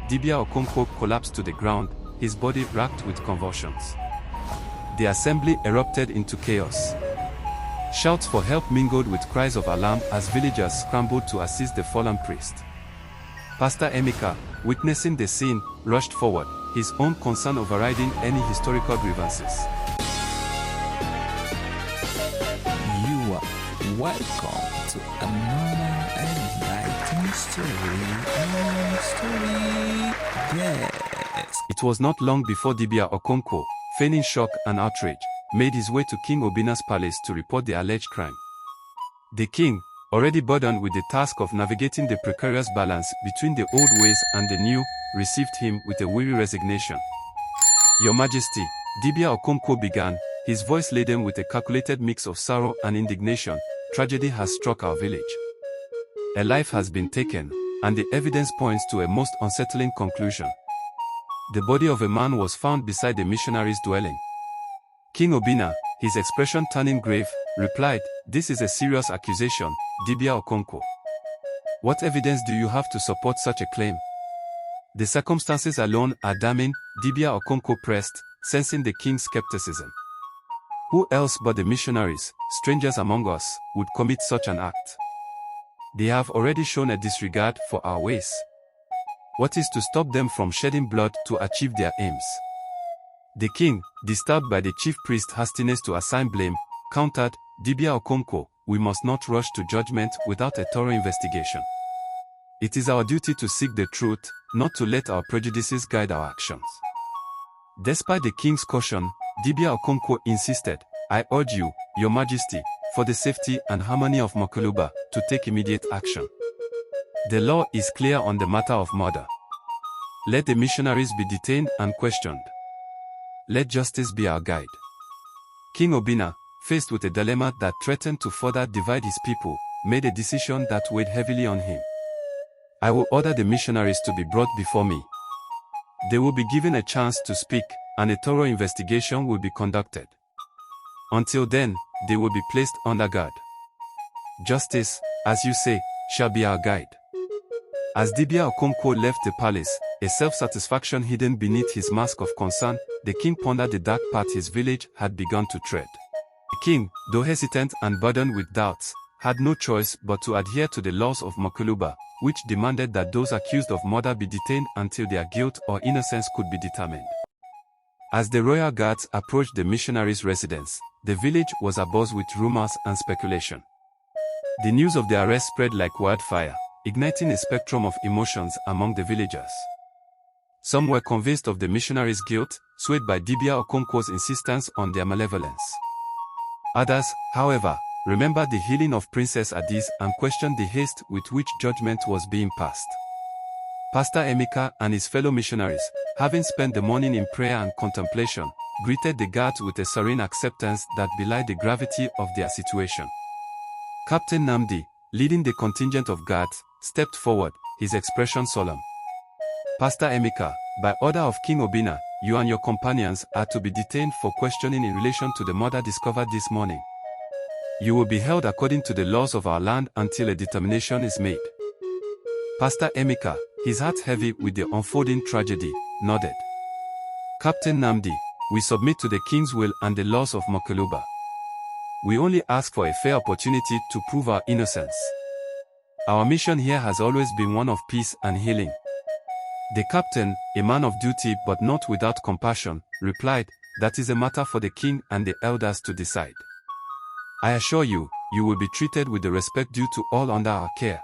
Dibia Okonko collapsed to the ground, his body racked with convulsions. The assembly erupted into chaos. Shouts for help mingled with cries of alarm as villagers scrambled to assist the fallen priest. Pastor Emeka, witnessing the scene, rushed forward, his own concern overriding any historical grievances. You are welcome to another enlightening story. Yes. It was not long before Dibia Okonko, feigning shock and outrage, made his way to King Obina's palace to report the alleged crime. The king, already burdened with the task of navigating the precarious balance between the old ways and the new, received him with a weary resignation. "Your Majesty," Dibia Okonko began, his voice laden with a calculated mix of sorrow and indignation, "Tragedy has struck our village. A life has been taken, and the evidence points to a most unsettling conclusion. The body of a man was found beside the missionaries' dwelling." King Obina, his expression turning grave, replied, "This is a serious accusation, Dibia Okonko. What evidence do you have to support such a claim?" "The circumstances alone are damning," Dibia Okonko pressed, sensing the king's skepticism. "Who else but the missionaries, strangers among us, would commit such an act? They have already shown a disregard for our ways. What is to stop them from shedding blood to achieve their aims?" The king, disturbed by the chief priest's hastiness to assign blame, countered, "Dibia Okonko, we must not rush to judgment without a thorough investigation. It is our duty to seek the truth, not to let our prejudices guide our actions." Despite the king's caution, Dibia Okonko insisted, "I urge you, Your Majesty, for the safety and harmony of Mokoluba, to take immediate action. The law is clear on the matter of murder. Let the missionaries be detained and questioned. Let justice be our guide." King Obina, faced with a dilemma that threatened to further divide his people, made a decision that weighed heavily on him. "I will order the missionaries to be brought before me. They will be given a chance to speak, and a thorough investigation will be conducted. Until then, they will be placed under guard. Justice, as you say, shall be our guide." As Dibia Okonko left the palace, a self-satisfaction hidden beneath his mask of concern, the king pondered the dark path his village had begun to tread. The king, though hesitant and burdened with doubts, had no choice but to adhere to the laws of Mokoluba, which demanded that those accused of murder be detained until their guilt or innocence could be determined. As the royal guards approached the missionaries' residence, the village was abuzz with rumors and speculation. The news of the arrest spread like wildfire, igniting a spectrum of emotions among the villagers. Some were convinced of the missionaries' guilt, swayed by Dibia Okonko's insistence on their malevolence. Others, however, remembered the healing of Princess Adis and questioned the haste with which judgment was being passed. Pastor Emeka and his fellow missionaries, having spent the morning in prayer and contemplation, greeted the guards with a serene acceptance that belied the gravity of their situation. Captain Namdi, leading the contingent of guards, stepped forward, his expression solemn. "Pastor Emeka, by order of King Obina, you and your companions are to be detained for questioning in relation to the murder discovered this morning. You will be held according to the laws of our land until a determination is made." Pastor Emeka, his heart heavy with the unfolding tragedy, nodded. "Captain Namdi, we submit to the king's will and the laws of Mokoluba. We only ask for a fair opportunity to prove our innocence. Our mission here has always been one of peace and healing." The captain, a man of duty but not without compassion, replied, "That is a matter for the king and the elders to decide. I assure you, you will be treated with the respect due to all under our care."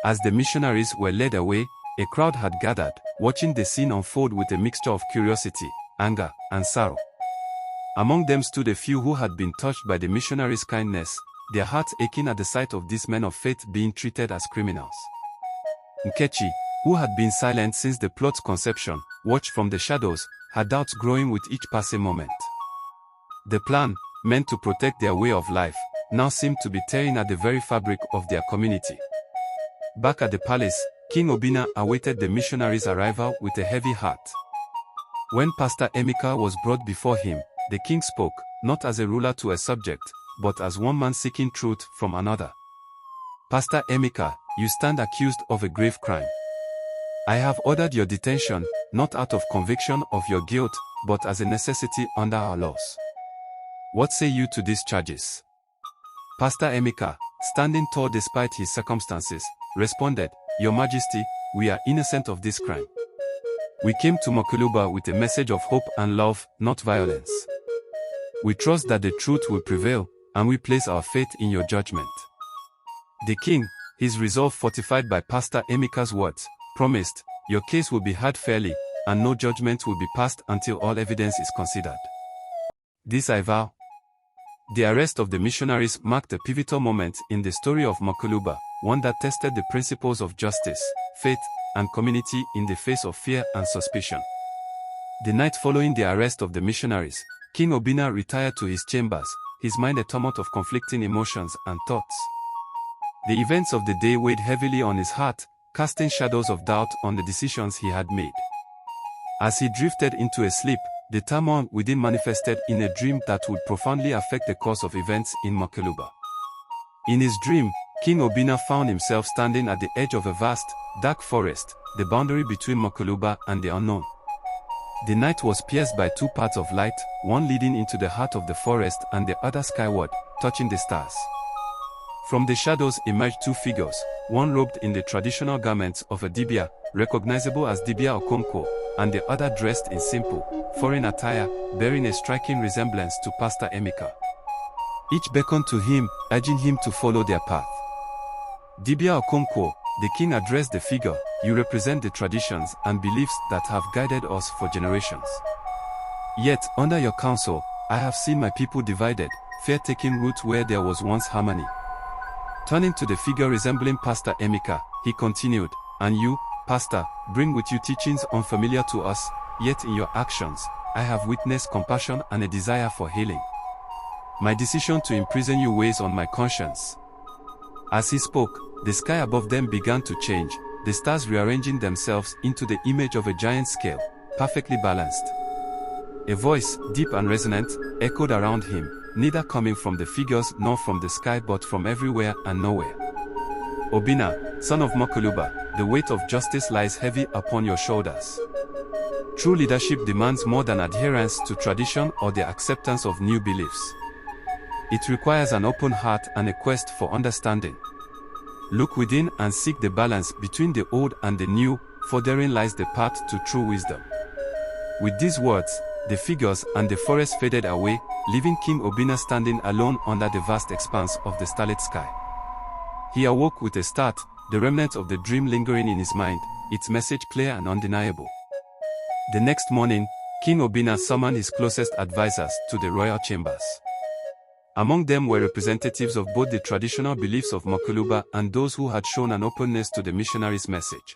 As the missionaries were led away, a crowd had gathered, watching the scene unfold with a mixture of curiosity, anger, and sorrow. Among them stood a few who had been touched by the missionaries' kindness, their hearts aching at the sight of these men of faith being treated as criminals. Nkechi, who had been silent since the plot's conception, watched from the shadows, her doubts growing with each passing moment. The plan, meant to protect their way of life, now seemed to be tearing at the very fabric of their community. Back at the palace, King Obina awaited the missionaries' arrival with a heavy heart. When Pastor Emeka was brought before him, the king spoke, not as a ruler to a subject, but as one man seeking truth from another. "Pastor Emeka, you stand accused of a grave crime. I have ordered your detention, not out of conviction of your guilt, but as a necessity under our laws. What say you to these charges? Pastor Emeka, standing tall despite his circumstances, responded, Your Majesty, we are innocent of this crime. We came to Mokuluba with a message of hope and love, not violence. We trust that the truth will prevail, and we place our faith in your judgment. The king, his resolve fortified by Pastor Emeka's words, promised, Your case will be heard fairly, and no judgment will be passed until all evidence is considered. This I vow. The arrest of the missionaries marked a pivotal moment in the story of Mokuluba, one that tested the principles of justice, faith, and community in the face of fear and suspicion. The night following the arrest of the missionaries, King Obinna retired to his chambers, his mind a tumult of conflicting emotions and thoughts. The events of the day weighed heavily on his heart, casting shadows of doubt on the decisions he had made. As he drifted into a sleep, the turmoil within manifested in a dream that would profoundly affect the course of events in Mokuluba. In his dream, King Obinna found himself standing at the edge of a vast, dark forest, the boundary between Mokuluba and the unknown. The night was pierced by two paths of light, one leading into the heart of the forest and the other skyward, touching the stars. From the shadows emerged two figures, one robed in the traditional garments of a Dibia, recognizable as Dibia Okonko, and the other dressed in simple, foreign attire, bearing a striking resemblance to Pastor Emeka. Each beckoned to him, urging him to follow their path. Dibia Okonko, the king addressed the figure, You represent the traditions and beliefs that have guided us for generations. Yet, under your counsel, I have seen my people divided, fear taking root where there was once harmony. Turning to the figure resembling Pastor Emeka, he continued, And you, Pastor, bring with you teachings unfamiliar to us, yet in your actions, I have witnessed compassion and a desire for healing. My decision to imprison you weighs on my conscience. As he spoke, the sky above them began to change, the stars rearranging themselves into the image of a giant scale, perfectly balanced. A voice, deep and resonant, echoed around him, neither coming from the figures nor from the sky but from everywhere and nowhere. Obinna, son of Mokuluba, the weight of justice lies heavy upon your shoulders. True leadership demands more than adherence to tradition or the acceptance of new beliefs. It requires an open heart and a quest for understanding. Look within and seek the balance between the old and the new, for therein lies the path to true wisdom. With these words, the figures and the forest faded away, leaving King Obinna standing alone under the vast expanse of the starlit sky. He awoke with a start, the remnants of the dream lingering in his mind, its message clear and undeniable. The next morning, King Obinna summoned his closest advisors to the royal chambers. Among them were representatives of both the traditional beliefs of Mokuluba and those who had shown an openness to the missionaries' message.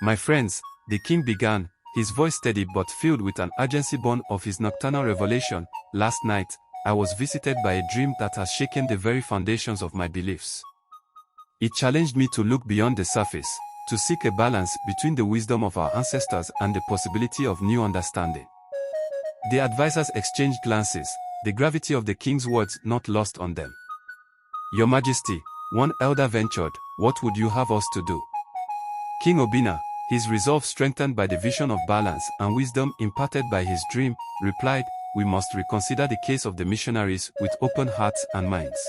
My friends, the king began, his voice steady but filled with an urgency born of his nocturnal revelation. Last night, I was visited by a dream that has shaken the very foundations of my beliefs. It challenged me to look beyond the surface, to seek a balance between the wisdom of our ancestors and the possibility of new understanding. The advisors exchanged glances, the gravity of the king's words not lost on them. Your Majesty, one elder ventured, what would you have us to do? King Obinna, his resolve strengthened by the vision of balance and wisdom imparted by his dream, replied, We must reconsider the case of the missionaries with open hearts and minds.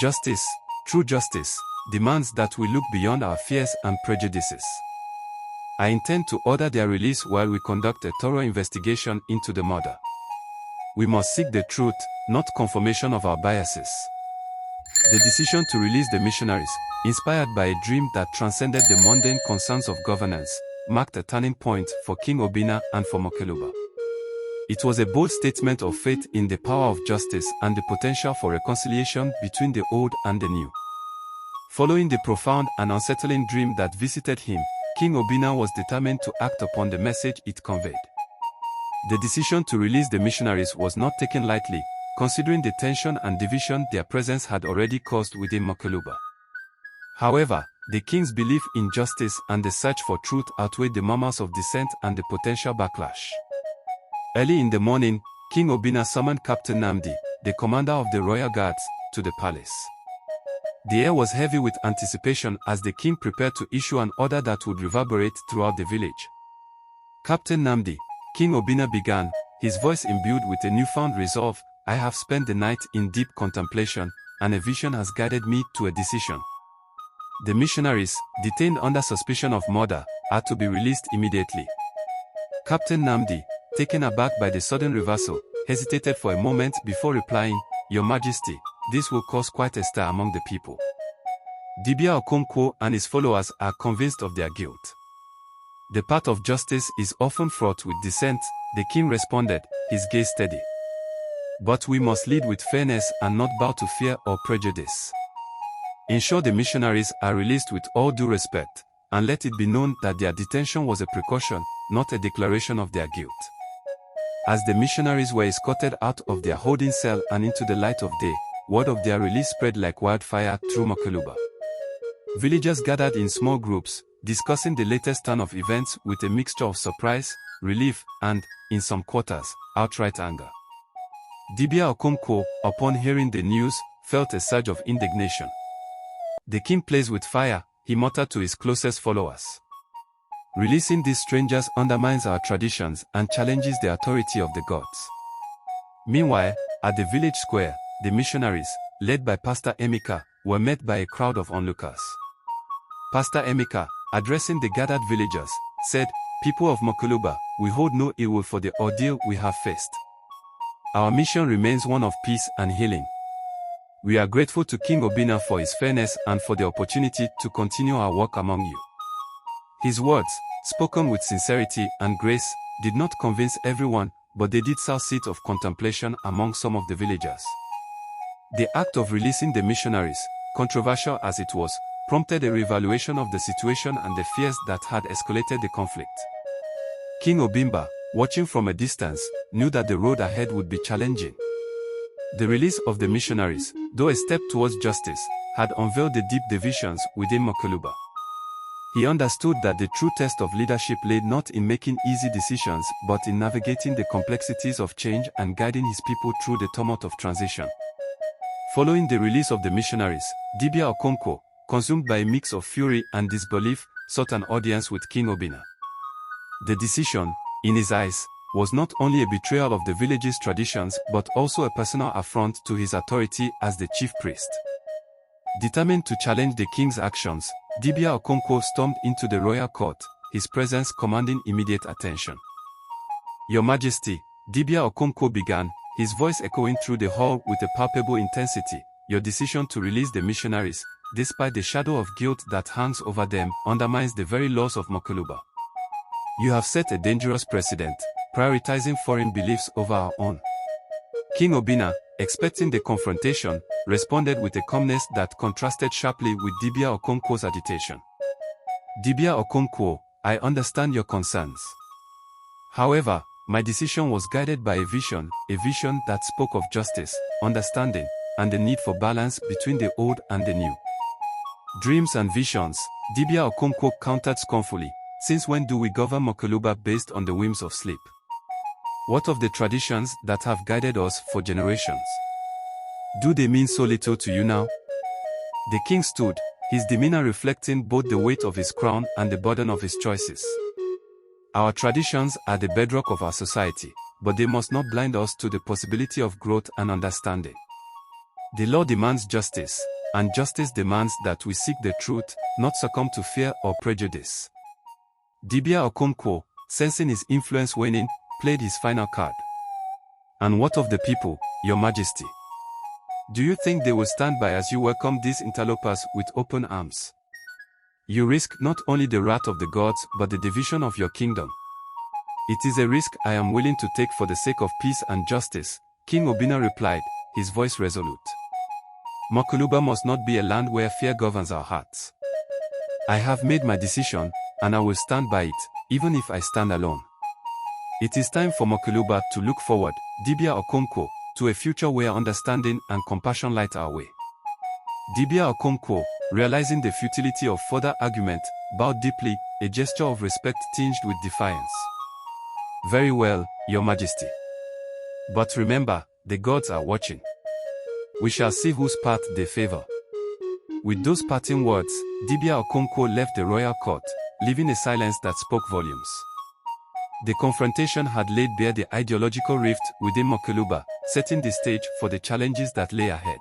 Justice, true justice, demands that we look beyond our fears and prejudices. I intend to order their release while we conduct a thorough investigation into the murder. We must seek the truth, not confirmation of our biases. The decision to release the missionaries, inspired by a dream that transcended the mundane concerns of governance, marked a turning point for King Obinna and for Mokuluba. It was a bold statement of faith in the power of justice and the potential for reconciliation between the old and the new. Following the profound and unsettling dream that visited him, King Obinna was determined to act upon the message it conveyed. The decision to release the missionaries was not taken lightly, considering the tension and division their presence had already caused within Mokuluba. However, the king's belief in justice and the search for truth outweighed the murmurs of dissent and the potential backlash. Early in the morning, King Obinna summoned Captain Namdi, the commander of the royal guards, to the palace. The air was heavy with anticipation as the king prepared to issue an order that would reverberate throughout the village. Captain Namdi, King Obina began, his voice imbued with a newfound resolve. I have spent the night in deep contemplation, and a vision has guided me to a decision. The missionaries, detained under suspicion of murder, are to be released immediately. Captain Namdi, taken aback by the sudden reversal, hesitated for a moment before replying, Your Majesty, this will cause quite a stir among the people. Dibia Okonko and his followers are convinced of their guilt. The path of justice is often fraught with dissent, the king responded, his gaze steady. But we must lead with fairness and not bow to fear or prejudice. Ensure the missionaries are released with all due respect, and let it be known that their detention was a precaution, not a declaration of their guilt. As the missionaries were escorted out of their holding cell and into the light of day, word of their release spread like wildfire through Mokoluba. Villagers gathered in small groups, discussing the latest turn of events with a mixture of surprise, relief, and, in some quarters, outright anger. Dibia Okonko, upon hearing the news, felt a surge of indignation. The king plays with fire, he muttered to his closest followers. Releasing these strangers undermines our traditions and challenges the authority of the gods. Meanwhile, at the village square, the missionaries, led by Pastor Emeka, were met by a crowd of onlookers. Pastor Emeka, addressing the gathered villagers, said, People of Mokoluba, we hold no ill will for the ordeal we have faced. Our mission remains one of peace and healing. We are grateful to King Obina for his fairness and for the opportunity to continue our work among you. His words, spoken with sincerity and grace, did not convince everyone, but they did sow seeds of contemplation among some of the villagers. The act of releasing the missionaries, controversial as it was, prompted a reevaluation of the situation and the fears that had escalated the conflict. King Obimba, watching from a distance, knew that the road ahead would be challenging. The release of the missionaries, though a step towards justice, had unveiled the deep divisions within Mokoluba. He understood that the true test of leadership lay not in making easy decisions but in navigating the complexities of change and guiding his people through the tumult of transition. Following the release of the missionaries, Dibia Okonko, consumed by a mix of fury and disbelief, sought an audience with King Obina. The decision, in his eyes, was not only a betrayal of the village's traditions but also a personal affront to his authority as the chief priest. Determined to challenge the king's actions, Dibia Okonko stormed into the royal court, his presence commanding immediate attention. Your Majesty, Dibia Okonko began, his voice echoing through the hall with a palpable intensity, your decision to release the missionaries, despite the shadow of guilt that hangs over them, undermines the very laws of Mokoluba. You have set a dangerous precedent, prioritizing foreign beliefs over our own. King Obina, expecting the confrontation, responded with a calmness that contrasted sharply with Dibia Okonko's agitation. Dibia Okonko, I understand your concerns. However, my decision was guided by a vision that spoke of justice, understanding, and the need for balance between the old and the new. Dreams and visions, Dibia Okonko countered scornfully, since when do we govern Mokoluba based on the whims of sleep? What of the traditions that have guided us for generations? Do they mean so little to you now? The king stood, his demeanor reflecting both the weight of his crown and the burden of his choices. Our traditions are the bedrock of our society, but they must not blind us to the possibility of growth and understanding. The law demands justice, and justice demands that we seek the truth, not succumb to fear or prejudice. Dibia Okonko, sensing his influence waning, played his final card. And what of the people, Your Majesty? Do you think they will stand by as you welcome these interlopers with open arms? You risk not only the wrath of the gods but the division of your kingdom. It is a risk I am willing to take for the sake of peace and justice, King Obina replied, his voice resolute. Mokoluba must not be a land where fear governs our hearts. I have made my decision, and I will stand by it, even if I stand alone. It is time for Mokoluba to look forward, Dibia Okonko, to a future where understanding and compassion light our way. Dibia Okonko, realizing the futility of further argument, bowed deeply, a gesture of respect tinged with defiance. Very well, Your Majesty. But remember, the gods are watching. We shall see whose path they favor. With those parting words, Dibia Okonko left the royal court, leaving a silence that spoke volumes. The confrontation had laid bare the ideological rift within Mokoluba, setting the stage for the challenges that lay ahead.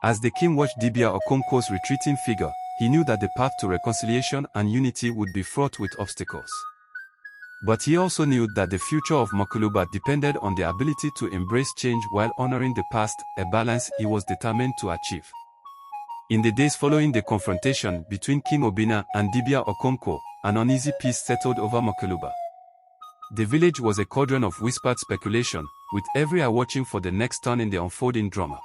As the king watched Dibia Okonko's retreating figure, he knew that the path to reconciliation and unity would be fraught with obstacles. But he also knew that the future of Mokoluba depended on the ability to embrace change while honoring the past, a balance he was determined to achieve. In the days following the confrontation between King Obinna and Dibia Okonko, an uneasy peace settled over Mokoluba. The village was a cauldron of whispered speculation, with every eye watching for the next turn in the unfolding drama.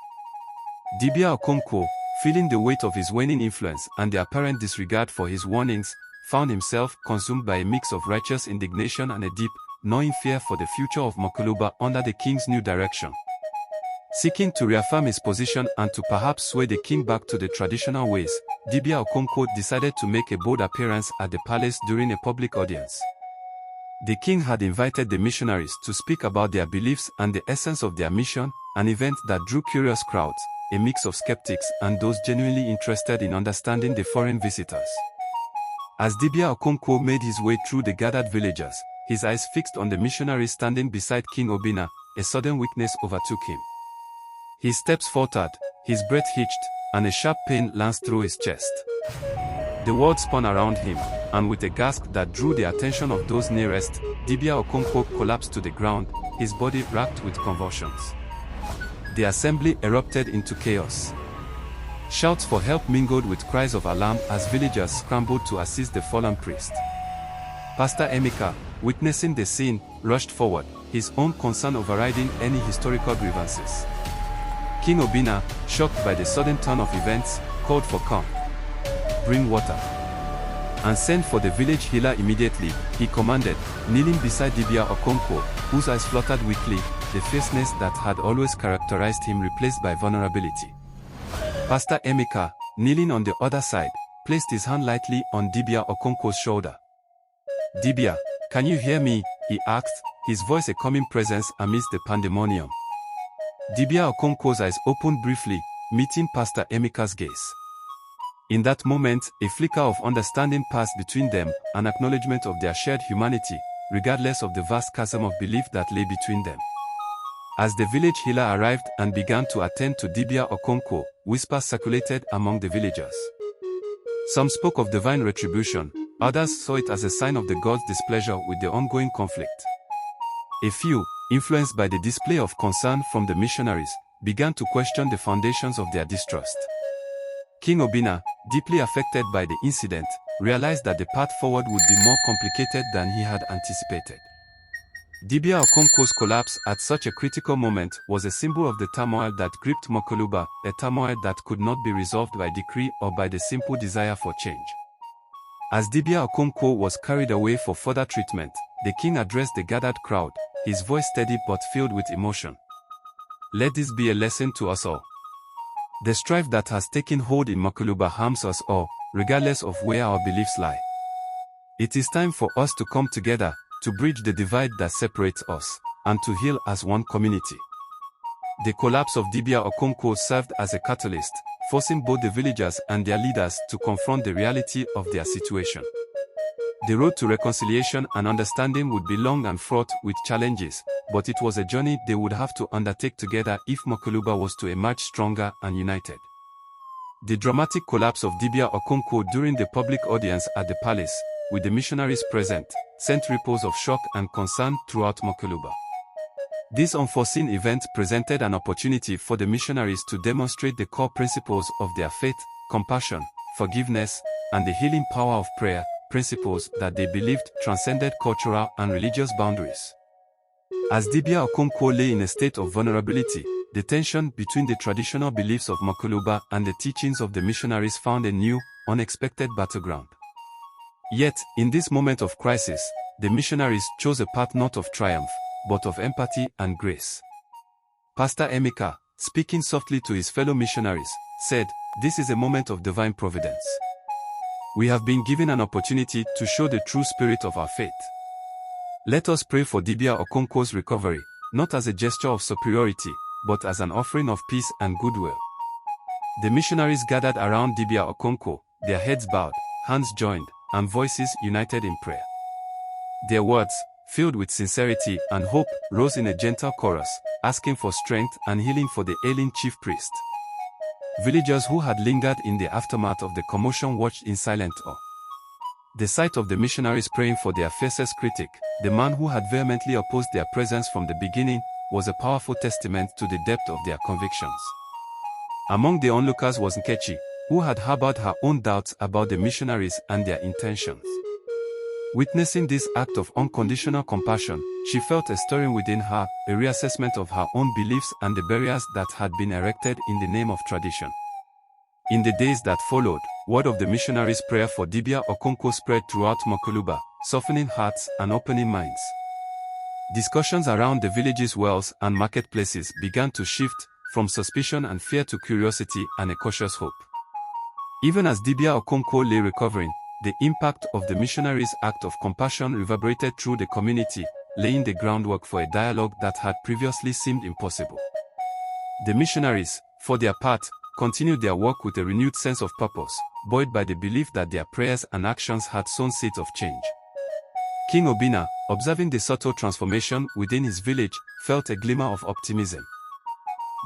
Dibia Okonko, feeling the weight of his waning influence and the apparent disregard for his warnings, found himself consumed by a mix of righteous indignation and a deep, gnawing fear for the future of Mokoluba under the king's new direction. Seeking to reaffirm his position and to perhaps sway the king back to the traditional ways, Dibia Okonko decided to make a bold appearance at the palace during a public audience. The king had invited the missionaries to speak about their beliefs and the essence of their mission, an event that drew curious crowds, a mix of skeptics and those genuinely interested in understanding the foreign visitors. As Dibia Okonko made his way through the gathered villagers, his eyes fixed on the missionaries standing beside King Obinna, a sudden weakness overtook him. His steps faltered, his breath hitched, and a sharp pain lanced through his chest. The world spun around him, and with a gasp that drew the attention of those nearest, Dibia Okonko collapsed to the ground, his body racked with convulsions. The assembly erupted into chaos. Shouts for help mingled with cries of alarm as villagers scrambled to assist the fallen priest. Pastor Emeka, witnessing the scene, rushed forward, his own concern overriding any historical grievances. King Obinna, shocked by the sudden turn of events, called for "Come, bring water," and sent for the village healer immediately, he commanded, kneeling beside Dibia Okonko, whose eyes fluttered weakly, the fierceness that had always characterized him replaced by vulnerability. Pastor Emeka, kneeling on the other side, placed his hand lightly on Dibia Okonko's shoulder. "Dibia, can you hear me?" he asked, his voice a calming presence amidst the pandemonium. Dibia Okonko's eyes opened briefly, meeting Pastor Emeka's gaze. In that moment, a flicker of understanding passed between them, an acknowledgement of their shared humanity, regardless of the vast chasm of belief that lay between them. As the village healer arrived and began to attend to Dibia Okonko, whispers circulated among the villagers. Some spoke of divine retribution, others saw it as a sign of the gods' displeasure with the ongoing conflict. A few, influenced by the display of concern from the missionaries, began to question the foundations of their distrust. King Obinna, deeply affected by the incident, realized that the path forward would be more complicated than he had anticipated. Dibia Okonko's collapse at such a critical moment was a symbol of the turmoil that gripped Mokoluba, a turmoil that could not be resolved by decree or by the simple desire for change. As Dibia Okonko was carried away for further treatment, the king addressed the gathered crowd, his voice steady but filled with emotion. "Let this be a lesson to us all. The strife that has taken hold in Mokoluba harms us all, regardless of where our beliefs lie. It is time for us to come together, to bridge the divide that separates us, and to heal as one community." The collapse of Dibia Okonko served as a catalyst, forcing both the villagers and their leaders to confront the reality of their situation. The road to reconciliation and understanding would be long and fraught with challenges, but it was a journey they would have to undertake together if Mokoluba was to emerge stronger and united. The dramatic collapse of Dibia Okonko during the public audience at the palace, with the missionaries present, sent ripples of shock and concern throughout Mokoluba. This unforeseen event presented an opportunity for the missionaries to demonstrate the core principles of their faith: compassion, forgiveness, and the healing power of prayer, principles that they believed transcended cultural and religious boundaries. As Dibia Okonko lay in a state of vulnerability, the tension between the traditional beliefs of Mokoluba and the teachings of the missionaries found a new, unexpected battleground. Yet, in this moment of crisis, the missionaries chose a path not of triumph, but of empathy and grace. Pastor Emeka, speaking softly to his fellow missionaries, said, "This is a moment of divine providence. We have been given an opportunity to show the true spirit of our faith. Let us pray for Dibia Okonko's recovery, not as a gesture of superiority, but as an offering of peace and goodwill." The missionaries gathered around Dibia Okonko, their heads bowed, hands joined, and voices united in prayer. Their words, filled with sincerity and hope, rose in a gentle chorus, asking for strength and healing for the ailing chief priest. Villagers who had lingered in the aftermath of the commotion watched in silent awe. The sight of the missionaries praying for their fiercest critic, the man who had vehemently opposed their presence from the beginning, was a powerful testament to the depth of their convictions. Among the onlookers was Nkechi, who had harbored her own doubts about the missionaries and their intentions. Witnessing this act of unconditional compassion, she felt a stirring within her, a reassessment of her own beliefs and the barriers that had been erected in the name of tradition. In the days that followed, word of the missionaries' prayer for Dibia Okonko spread throughout Mokoluba, softening hearts and opening minds. Discussions around the village's wells and marketplaces began to shift from suspicion and fear to curiosity and a cautious hope. Even as Dibia Okonko lay recovering, the impact of the missionaries' act of compassion reverberated through the community, laying the groundwork for a dialogue that had previously seemed impossible. The missionaries, for their part, continued their work with a renewed sense of purpose, buoyed by the belief that their prayers and actions had sown seeds of change. King Obinna, observing the subtle transformation within his village, felt a glimmer of optimism.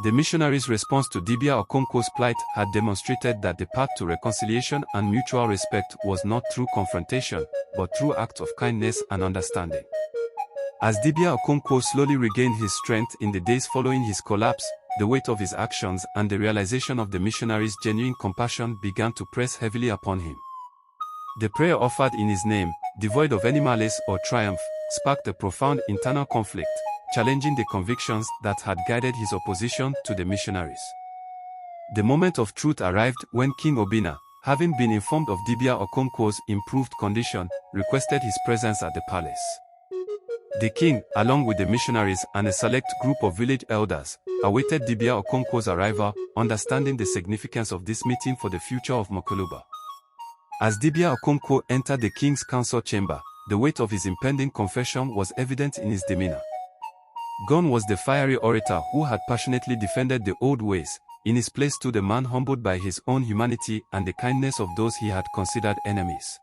The missionaries' response to Dibia Okonko's plight had demonstrated that the path to reconciliation and mutual respect was not through confrontation, but through acts of kindness and understanding. As Dibia Okonko slowly regained his strength in the days following his collapse, the weight of his actions and the realization of the missionaries' genuine compassion began to press heavily upon him. The prayer offered in his name, devoid of any malice or triumph, sparked a profound internal conflict, challenging the convictions that had guided his opposition to the missionaries. The moment of truth arrived when King Obinna, having been informed of Dibia Okonko's improved condition, requested his presence at the palace. The king, along with the missionaries and a select group of village elders, awaited Dibia Okonko's arrival, understanding the significance of this meeting for the future of Mokoluba. As Dibia Okonko entered the king's council chamber, the weight of his impending confession was evident in his demeanor. Gone was the fiery orator who had passionately defended the old ways. In his place stood a man humbled by his own humanity and the kindness of those he had considered enemies.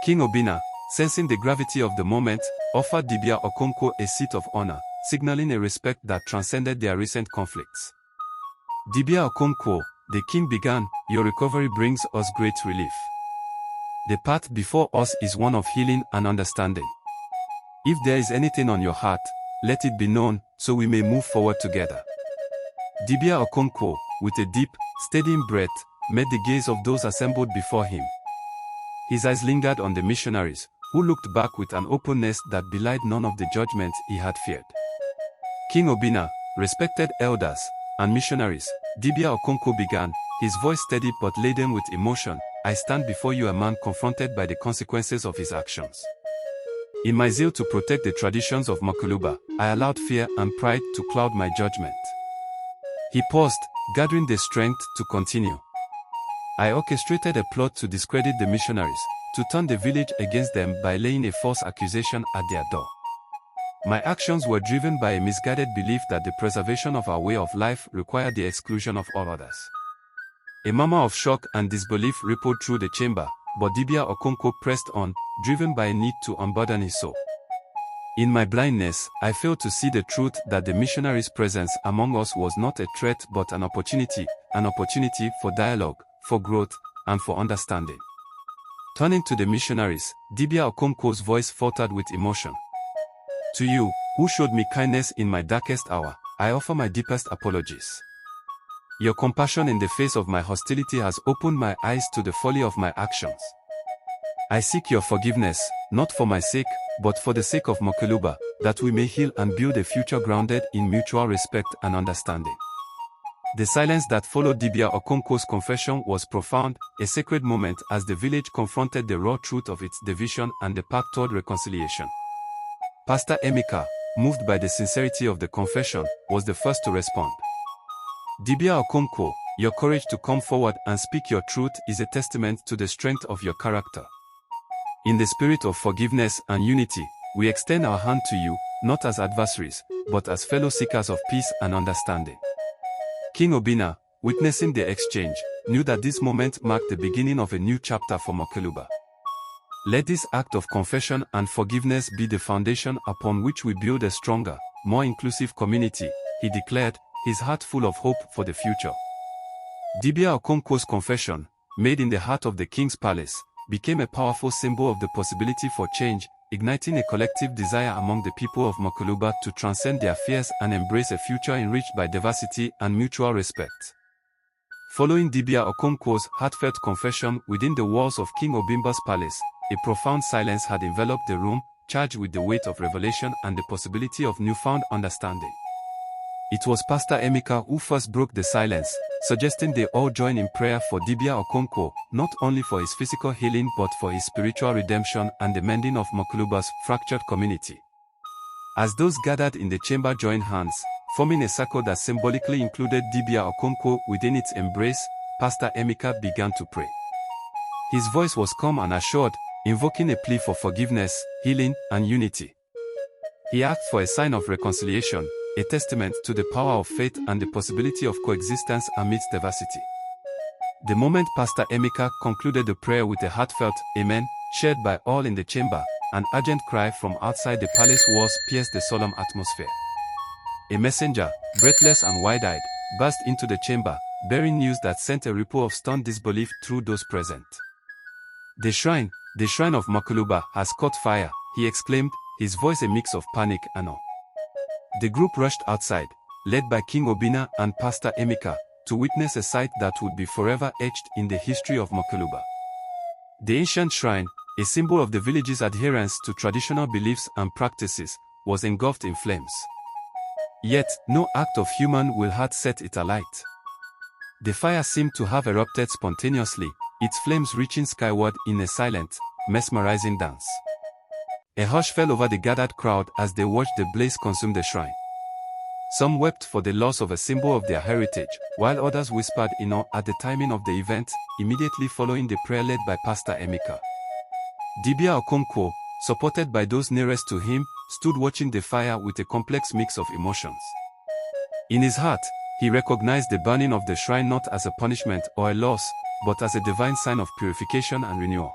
King Obinna, sensing the gravity of the moment, offered Dibia Okonko a seat of honor, signaling a respect that transcended their recent conflicts. Dibia Okonko, the king began, your recovery brings us great relief. The path before us is one of healing and understanding. If there is anything on your heart, let it be known, so we may move forward together. Dibia Okonko, with a deep, steadying breath, met the gaze of those assembled before him. His eyes lingered on the missionaries, who looked back with an openness that belied none of the judgment he had feared. King Obinna, respected elders, and missionaries, Dibia Okonko began, his voice steady but laden with emotion, I stand before you a man confronted by the consequences of his actions. In my zeal to protect the traditions of Mokoluba, I allowed fear and pride to cloud my judgment. He paused, gathering the strength to continue. I orchestrated a plot to discredit the missionaries, to turn the village against them by laying a false accusation at their door. My actions were driven by a misguided belief that the preservation of our way of life required the exclusion of all others. A murmur of shock and disbelief rippled through the chamber, but Dibia Okonko pressed on, driven by a need to unburden his soul. In my blindness, I failed to see the truth that the missionaries' presence among us was not a threat but an opportunity for dialogue, for growth, and for understanding. Turning to the missionaries, Dibia Okonko's voice faltered with emotion. To you, who showed me kindness in my darkest hour, I offer my deepest apologies. Your compassion in the face of my hostility has opened my eyes to the folly of my actions. I seek your forgiveness, not for my sake, but for the sake of Mokoluba, that we may heal and build a future grounded in mutual respect and understanding. The silence that followed Dibia Okonko's confession was profound, a sacred moment as the village confronted the raw truth of its division and the path toward reconciliation. Pastor Emeka, moved by the sincerity of the confession, was the first to respond. Dibia Okonko, your courage to come forward and speak your truth is a testament to the strength of your character. In the spirit of forgiveness and unity, we extend our hand to you, not as adversaries, but as fellow seekers of peace and understanding. King Obinna, witnessing the exchange, knew that this moment marked the beginning of a new chapter for Mokoluba. Let this act of confession and forgiveness be the foundation upon which we build a stronger, more inclusive community, he declared, his heart full of hope for the future. Dibia Okonko's confession, made in the heart of the king's palace, became a powerful symbol of the possibility for change, igniting a collective desire among the people of Mokoluba to transcend their fears and embrace a future enriched by diversity and mutual respect. Following Dibia Okonko's heartfelt confession within the walls of King Obimba's palace, a profound silence had enveloped the room, charged with the weight of revelation and the possibility of newfound understanding. It was Pastor Emeka who first broke the silence, suggesting they all join in prayer for Dibia Okonko, not only for his physical healing but for his spiritual redemption and the mending of Mokoluba's fractured community. As those gathered in the chamber joined hands, forming a circle that symbolically included Dibia Okonko within its embrace, Pastor Emeka began to pray. His voice was calm and assured, invoking a plea for forgiveness, healing, and unity. He asked for a sign of reconciliation, a testament to the power of faith and the possibility of coexistence amidst diversity. The moment Pastor Emeka concluded the prayer with a heartfelt "Amen," shared by all in the chamber, an urgent cry from outside the palace walls pierced the solemn atmosphere. A messenger, breathless and wide-eyed, burst into the chamber, bearing news that sent a ripple of stunned disbelief through those present. The shrine of Mokoluba has caught fire," he exclaimed, his voice a mix of panic and awe. The group rushed outside, led by King Obina and Pastor Emeka, to witness a sight that would be forever etched in the history of Mokoluba. The ancient shrine, a symbol of the village's adherence to traditional beliefs and practices, was engulfed in flames. Yet, no act of human will had set it alight. The fire seemed to have erupted spontaneously, its flames reaching skyward in a silent, mesmerizing dance. A hush fell over the gathered crowd as they watched the blaze consume the shrine. Some wept for the loss of a symbol of their heritage, while others whispered in awe at the timing of the event, immediately following the prayer led by Pastor Emeka. Dibia Okonko, supported by those nearest to him, stood watching the fire with a complex mix of emotions. In his heart, he recognized the burning of the shrine not as a punishment or a loss, but as a divine sign of purification and renewal.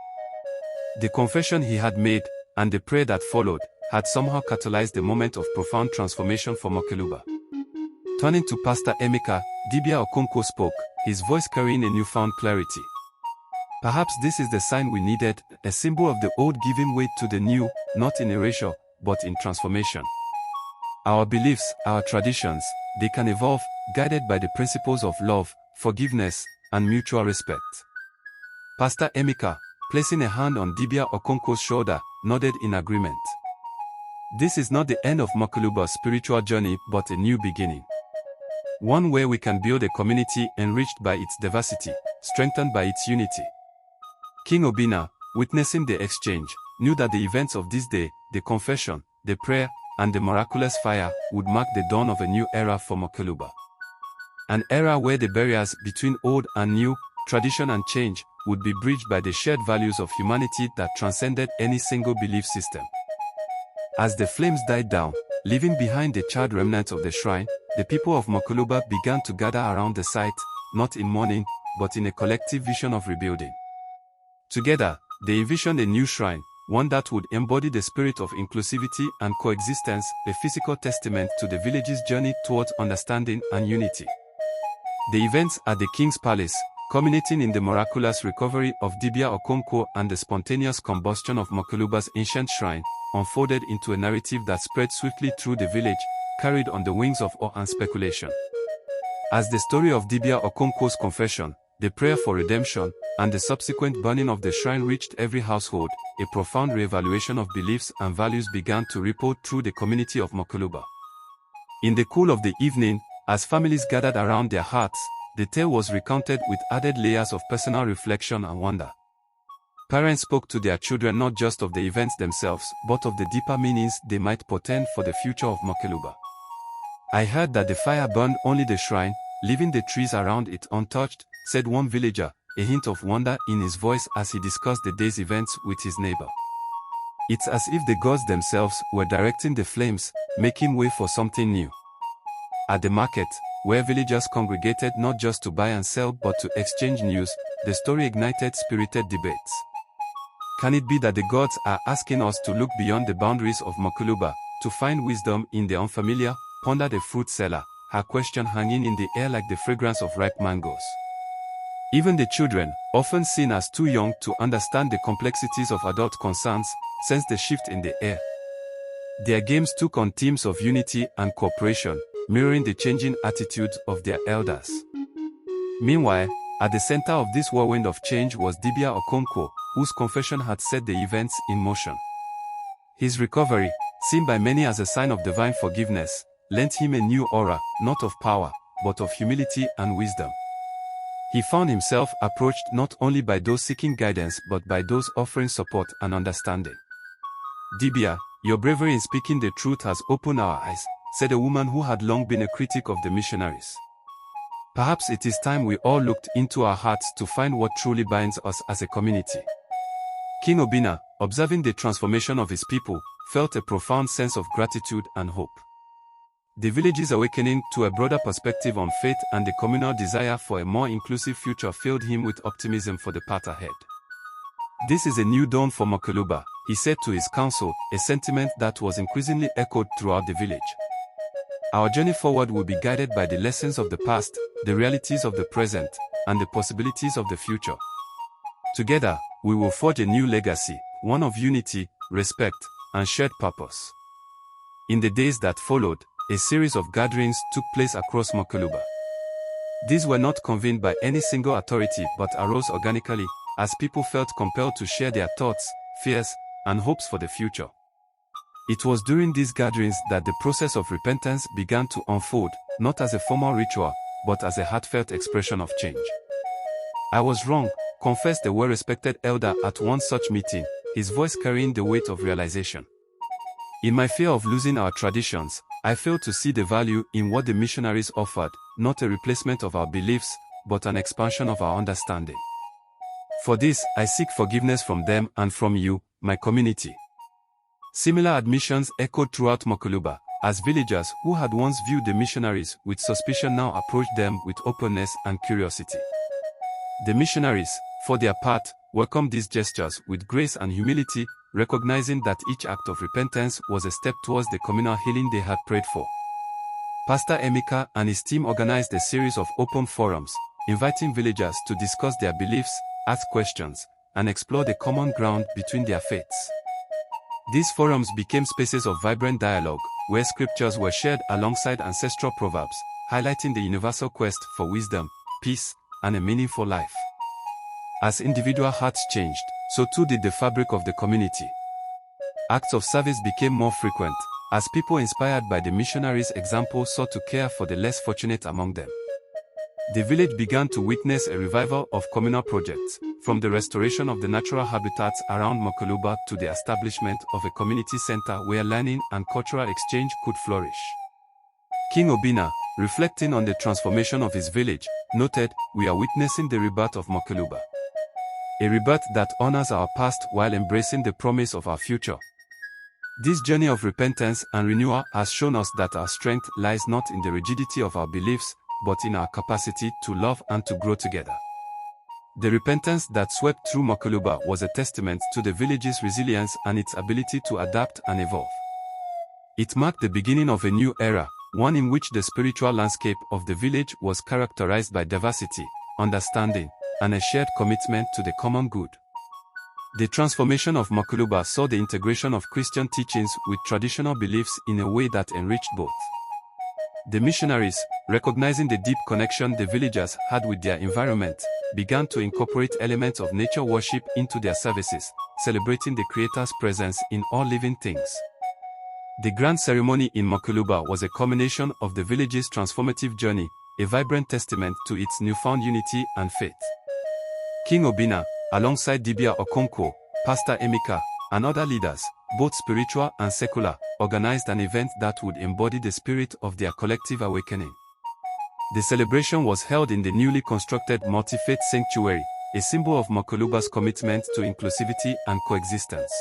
The confession he had made, and the prayer that followed, had somehow catalyzed a moment of profound transformation for Mokoluba. Turning to Pastor Emeka, Dibia Okonko spoke, his voice carrying a newfound clarity. Perhaps this is the sign we needed, a symbol of the old giving way to the new, not in erasure, but in transformation. Our beliefs, our traditions, they can evolve, guided by the principles of love, forgiveness, and mutual respect. Pastor Emeka, placing a hand on Dibia Okonko's shoulder, nodded in agreement. This is not the end of Mokoluba's spiritual journey but a new beginning. One where we can build a community enriched by its diversity, strengthened by its unity. King Obina, witnessing the exchange, knew that the events of this day, the confession, the prayer, and the miraculous fire, would mark the dawn of a new era for Mokoluba. An era where the barriers between old and new, tradition and change, would be bridged by the shared values of humanity that transcended any single belief system. As the flames died down, leaving behind the charred remnants of the shrine, the people of Mokoluba began to gather around the site, not in mourning, but in a collective vision of rebuilding. Together, they envisioned a new shrine, one that would embody the spirit of inclusivity and coexistence, a physical testament to the village's journey towards understanding and unity. The events at the King's Palace, culminating in the miraculous recovery of Dibia Okonko and the spontaneous combustion of Mokoluba's ancient shrine, unfolded into a narrative that spread swiftly through the village, carried on the wings of awe and speculation. As the story of Dibia Okonko's confession, the prayer for redemption, and the subsequent burning of the shrine reached every household, a profound re-evaluation of beliefs and values began to ripple through the community of Mokoluba. In the cool of the evening, as families gathered around their hearts, the tale was recounted with added layers of personal reflection and wonder. Parents spoke to their children not just of the events themselves, but of the deeper meanings they might portend for the future of Mokoluba. "I heard that the fire burned only the shrine, leaving the trees around it untouched," said one villager, a hint of wonder in his voice as he discussed the day's events with his neighbor. It's as if the gods themselves were directing the flames, making way for something new. At the market, where villagers congregated not just to buy and sell but to exchange news, the story ignited spirited debates. Can it be that the gods are asking us to look beyond the boundaries of Mokuluba, to find wisdom in the unfamiliar? Pondered a fruit seller, her question hanging in the air like the fragrance of ripe mangoes. Even the children, often seen as too young to understand the complexities of adult concerns, sensed the shift in the air. Their games took on themes of unity and cooperation, mirroring the changing attitudes of their elders. Meanwhile, at the center of this whirlwind of change was Dibia Okonko, whose confession had set the events in motion. His recovery, seen by many as a sign of divine forgiveness, lent him a new aura, not of power, but of humility and wisdom. He found himself approached not only by those seeking guidance but by those offering support and understanding. "Dibia, your bravery in speaking the truth has opened our eyes," said a woman who had long been a critic of the missionaries. "Perhaps it is time we all looked into our hearts to find what truly binds us as a community." King Obinna, observing the transformation of his people, felt a profound sense of gratitude and hope. The village's awakening to a broader perspective on faith and the communal desire for a more inclusive future filled him with optimism for the path ahead. "This is a new dawn for Mokuluba," he said to his council, a sentiment that was increasingly echoed throughout the village. "Our journey forward will be guided by the lessons of the past, the realities of the present, and the possibilities of the future. Together, we will forge a new legacy, one of unity, respect, and shared purpose." In the days that followed, a series of gatherings took place across Mokuluba. These were not convened by any single authority but arose organically, as people felt compelled to share their thoughts, fears, and hopes for the future. It was during these gatherings that the process of repentance began to unfold, not as a formal ritual, but as a heartfelt expression of change. "I was wrong," confessed a well-respected elder at one such meeting, his voice carrying the weight of realization. "In my fear of losing our traditions, I failed to see the value in what the missionaries offered, not a replacement of our beliefs, but an expansion of our understanding. For this, I seek forgiveness from them and from you, my community." Similar admissions echoed throughout Mokuluba, as villagers who had once viewed the missionaries with suspicion now approached them with openness and curiosity. The missionaries, for their part, welcomed these gestures with grace and humility, recognizing that each act of repentance was a step towards the communal healing they had prayed for. Pastor Emeka and his team organized a series of open forums, inviting villagers to discuss their beliefs, ask questions, and explore the common ground between their faiths. These forums became spaces of vibrant dialogue, where scriptures were shared alongside ancestral proverbs, highlighting the universal quest for wisdom, peace, and a meaningful life. As individual hearts changed, so too did the fabric of the community. Acts of service became more frequent, as people inspired by the missionaries' example sought to care for the less fortunate among them. The village began to witness a revival of communal projects, from the restoration of the natural habitats around Mokuluba to the establishment of a community center where learning and cultural exchange could flourish. King Obinna, reflecting on the transformation of his village, noted, "We are witnessing the rebirth of Mokuluba. A rebirth that honors our past while embracing the promise of our future. This journey of repentance and renewal has shown us that our strength lies not in the rigidity of our beliefs, but in our capacity to love and to grow together." The repentance that swept through Mokuluba was a testament to the village's resilience and its ability to adapt and evolve. It marked the beginning of a new era, one in which the spiritual landscape of the village was characterized by diversity, understanding, and a shared commitment to the common good. The transformation of Mokuluba saw the integration of Christian teachings with traditional beliefs in a way that enriched both. The missionaries, recognizing the deep connection the villagers had with their environment, began to incorporate elements of nature worship into their services, celebrating the Creator's presence in all living things. The grand ceremony in Mokuluba was a culmination of the village's transformative journey, a vibrant testament to its newfound unity and faith. King Obinna, alongside Dibia Okonko, Pastor Emeka, and other leaders, both spiritual and secular, organized an event that would embody the spirit of their collective awakening. The celebration was held in the newly constructed multi-faith sanctuary, a symbol of Mokuluba's commitment to inclusivity and coexistence.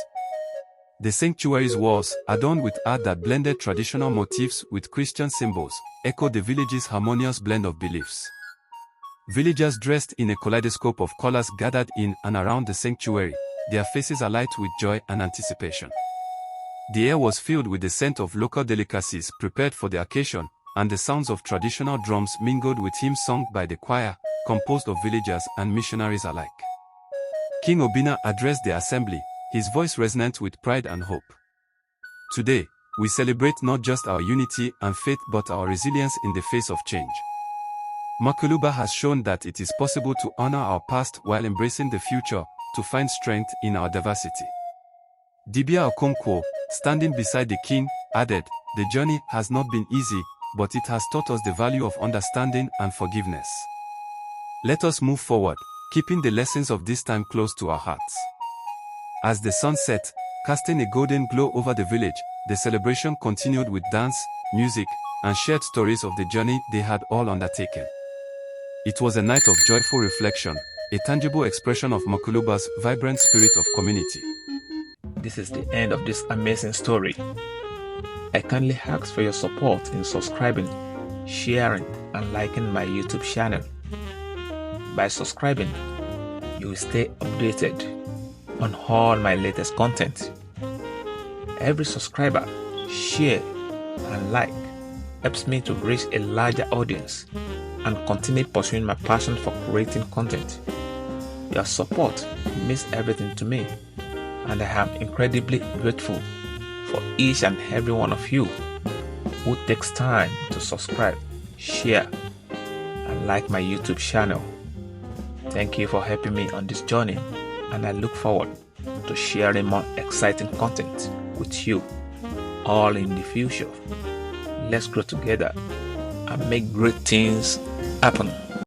The sanctuary's walls, adorned with art that blended traditional motifs with Christian symbols, echoed the village's harmonious blend of beliefs. Villagers dressed in a kaleidoscope of colors gathered in and around the sanctuary, their faces alight with joy and anticipation. The air was filled with the scent of local delicacies prepared for the occasion, and the sounds of traditional drums mingled with hymns sung by the choir, composed of villagers and missionaries alike. King Obinna addressed the assembly, his voice resonant with pride and hope. Today, we celebrate not just our unity and faith but our resilience in the face of change. Makuluba has shown that it is possible to honor our past while embracing the future, to find strength in our diversity. Dibia Okonko, standing beside the king, added, "The journey has not been easy, but it has taught us the value of understanding and forgiveness. Let us move forward, keeping the lessons of this time close to our hearts." As the sun set, casting a golden glow over the village, the celebration continued with dance, music, and shared stories of the journey they had all undertaken. It was a night of joyful reflection, a tangible expression of Makuluba's vibrant spirit of community. This is the end of this amazing story. I kindly ask for your support in subscribing, sharing, and liking my YouTube channel. By subscribing, you will stay updated on all my latest content. Every subscriber, share, and like helps me to reach a larger audience and continue pursuing my passion for creating content. Your support means everything to me, and I am incredibly grateful for each and every one of you who takes time to subscribe, share, and like my YouTube channel. Thank you for helping me on this journey, and I look forward to sharing more exciting content with you all in the future. Let's grow together and make great things happen.